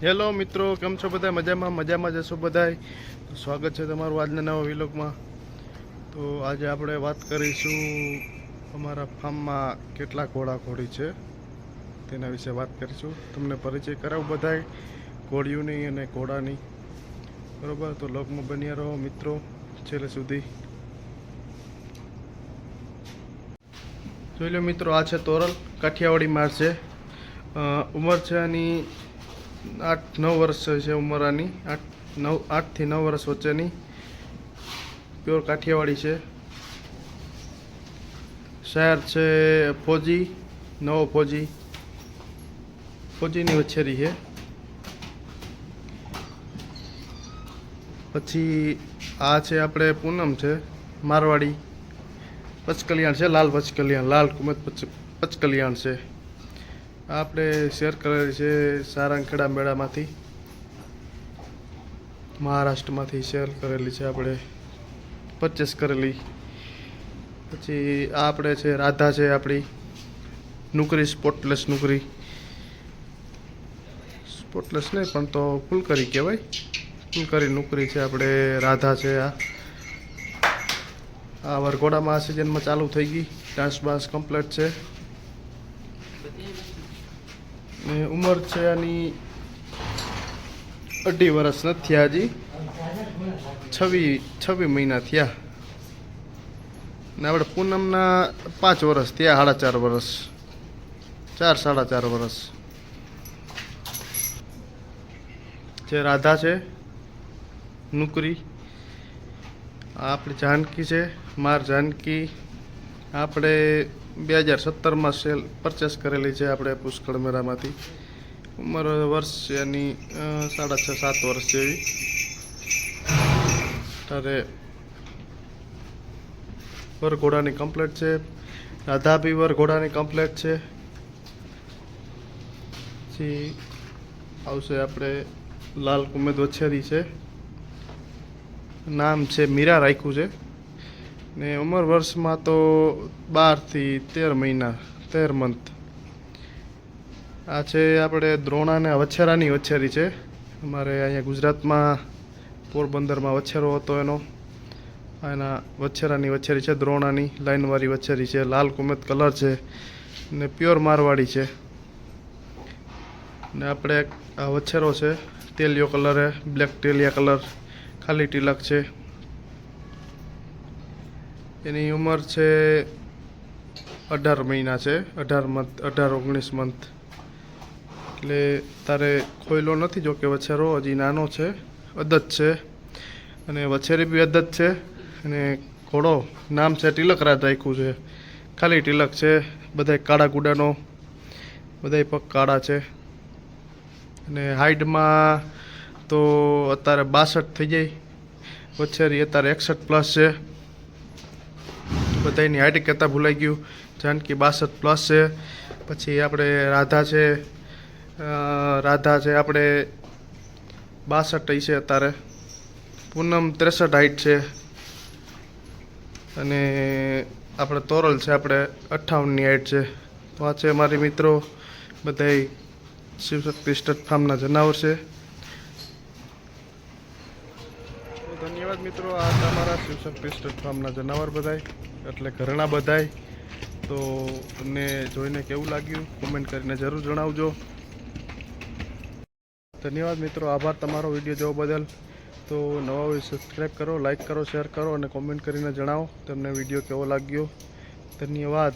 Hello મિત્રો, કેમ છો બધા? મજામાં જશો બધા? સ્વાગત છે તમારું આજના નવા વિલોગમાં. તો આજે આપણે વાત કરીશું અમારા ફાર્મમાં કેટલા ઘોડા ઘોડી છે તેના વિશે વાત કરીશું. તમને પરિચય કરાવું બધાય ઘોડીઓની અને ઘોડાની, બરોબર? તો લોગમાં બન્યા રહો મિત્રો છેલ્લે સુધી. જોઈ લો મિત્રો, આ છે તોરલ, કાઠિયાવાડી માર છે. ઉંમર છે આની 8-9 વર્ષ છે ઉંમર આની. 8 થી 9 વર્ષ વચ્ચેની પ્યોર કાઠિયાવાડી છે. શહેર છે ફોજી, નવો ફોજીની વછેરી છે. પછી આ છે આપણે પૂનમ છે, મારવાડી પચકલ્યાણ છે, લાલ પચકલ્યાણ, લાલ કુમત પચકલ્યાણ છે. આપણે શેર કરેલી છે સારંગખેડા મેળામાંથી, મહારાષ્ટ્રમાંથી શેર કરેલી છે, આપણે પરચેસ કરેલી. પછી આ આપણે છે રાધા છે, આપણી નુકરી, સ્પોટલેસ નુકરી, સ્પોટલેસ નહીં પણ તો ફૂલકરી કહેવાય, ફૂલકરી નુકરી છે આપણે. રાધા છે. આ વરઘોડામાં આ સિઝનમાં ચાલુ થઈ ગઈ, ડાન્સ બાન્સ કમ્પ્લીટ છે. ને ઉંમર છે આની 2.5 વર્ષ નથી થયા હજી, 26 મહિના થયા. ને આપણે પૂનમના 5 વર્ષ થયા, 4.5 વર્ષ, 4-4.5 વર્ષ. જે રાધા છે નુકરી, આ આપણી જાનકી છે, માર જાનકી. આપણે 2017માં પરચેસ કરેલી છે આપણે પુષ્કળ મેળામાંથી. ઉંમર વર્ષ છે એની 6.5-7 વર્ષ જેવી. ત્યારે વરઘોડાની કમ્પ્લેટ છે. રાધા બી વરઘોડાની કમ્પ્લેટ છે. પછી આવશે આપણે લાલ કુમેદ વછેરી છે, નામ છે મીરા રાખ્યું છે. ને ઉંમર વર્ષમાં તો 12 થી 13 મહિના, 13 મંથ. આ છે આપણે દ્રોણાને વછેરાની વછેરી છે. અમારે અહીંયા ગુજરાતમાં પોરબંદરમાં વછેરો હતો એનો. એના વછેરાની વછેરી છે, દ્રોણાની લાઈનવાળી વછેરી છે. લાલ કુમેત કલર છે ને પ્યોર મારવાડી છે. ને આપણે આ વછેરો છે તેલિયો કલર, બ્લેક ટેલિયા કલર, ખાલી તિલક છે. એની ઉંમર છે 18 મહિના છે, 18-19 મંથ. એટલે તારે ખોયલો નથી, જો કે વછેરો હજી નાનો છે, અદત છે. અને વછેરી બી અદત છે. અને ઘોડો નામ છે તિલકરાજ રાખ્યું છે, ખાલી તિલક છે. બધાય કાળા ગુડાનો, બધાય પગ કાળા છે. અને હાઈટમાં તો અત્યારે 62 થઈ જાય, વછેરી અત્યારે 61+ છે. બધાની હાઈટ કહેતા ભૂલાઈ ગયું, જાનકી 62+ છે. પછી આપણે રાધા છે, આપણે 62 છે અત્યારે. પૂનમ 63 હાઈટ છે. અને આપણે તોરલ છે, આપણે 58ની હાઈટ છે. તો આ છે મારી મિત્રો બધાય શિવશક્તિ સ્ટડ ફાર્મના જનાવર છે. ધન્યવાદ મિત્રો. આ તમારા શિવશક્તિ સ્ટડ ફાર્મના જનાવર બધાય, એટલે ઘરના બધાય. તો તમને જોઈને કેવું લાગ્યું કોમેન્ટ કરીને જરૂર જણાવજો. ધન્યવાદ મિત્રો, આભાર તમારો વિડીયો જોવા બદલ. તો નવા હોય સબસ્ક્રાઈબ કરો, લાઈક કરો, શેર કરો અને કોમેન્ટ કરીને જણાવો તમને વિડીયો કેવો લાગ્યો. ધન્યવાદ.